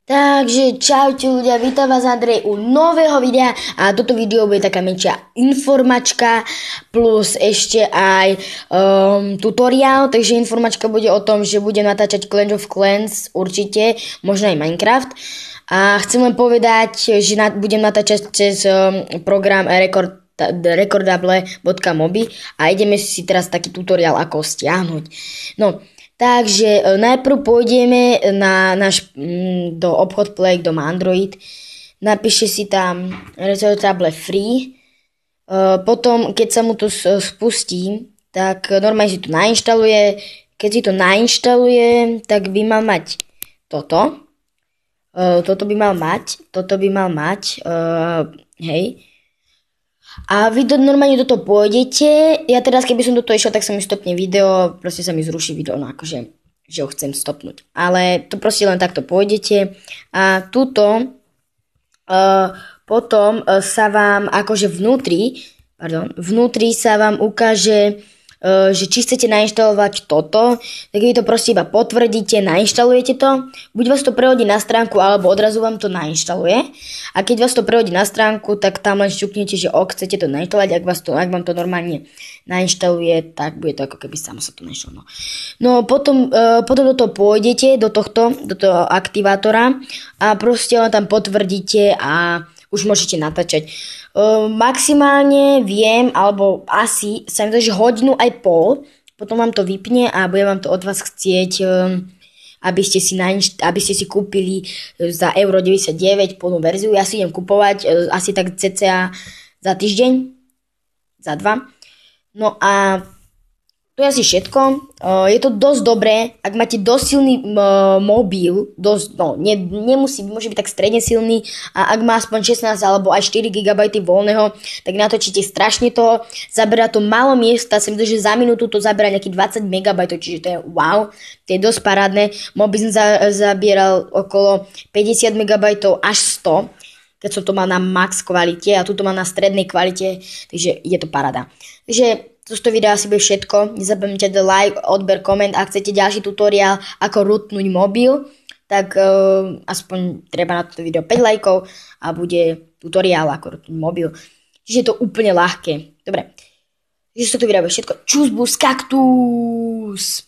Takže čaute ľudia, vítam vás Andrej u nového videa a toto video bude taká menšia informačka plus ešte aj tutoriál, takže informačka bude o tom, že budem natáčať Clash of Clans určite, možno aj Minecraft a chcem len povedať, že budem natáčať cez program recordable.mobi a ideme si teraz taký tutoriál ako stiahnuť. No, takže najprv pôjdeme na do obchod Play, kto má Android. Napíše si tam Recordable Free. Potom, keď sa mu to spustí, tak normálne si to nainštaluje. Keď si to nainštaluje, tak by mal mať toto. Toto by mal mať. Hej. A vy normálne do toho pôjdete. Ja teraz, keby som do toho išiel, tak sa mi stopne video, proste sa mi zruší video, no akože, že ho chcem stopnúť. Ale to proste len takto pôjdete a tuto potom sa vám akože vnútri sa vám ukáže, že či chcete nainštalovať toto, tak vy to proste iba potvrdíte, nainštalujete to, buď vás to prehodí na stránku, alebo odrazu vám to nainštaluje. A keď vás to prehodí na stránku, tak tam len šťuknete, že chcete to nainštalovať, ak vám to normálne nainštaluje, tak bude to ako keby samo sa to nainštalovalo. No potom do toho pôjdete, do toho aktivátora a proste len tam potvrdíte a už môžete natáčať. Maximálne viem, alebo asi sa mi to, že hodinu aj pol, potom vám to vypne a bude vám to od vás chcieť, aby ste si kúpili za euro 99 plnú verziu. Ja si idem kupovať asi tak cca za týždeň, za 2. No a to je asi všetko. Je to dosť dobré, ak máte dosť silný mobil, môže byť tak stredne silný a ak má aspoň 16 alebo aj 4 GB voľného, tak natočíte strašne toho. Zaberá to málo miesta, som že za minútu to zaberá nejakých 20 MB, čiže to je wow, to je dosť parádne. Mobil som zabieral okolo 50 MB až 100, keď som to mal na max kvalite a tu to mám na strednej kvalite, takže je to paráda. Takže toto video asi bude všetko. Nezabudnite dať like, odber, koment. Ak chcete ďalší tutoriál, ako rootnúť mobil, tak aspoň treba na toto video 5 lajkov a bude tutoriál, ako rootnúť mobil. Čiže je to úplne ľahké. Dobre. Takže toto video bude všetko. Čus, bus, kaktus.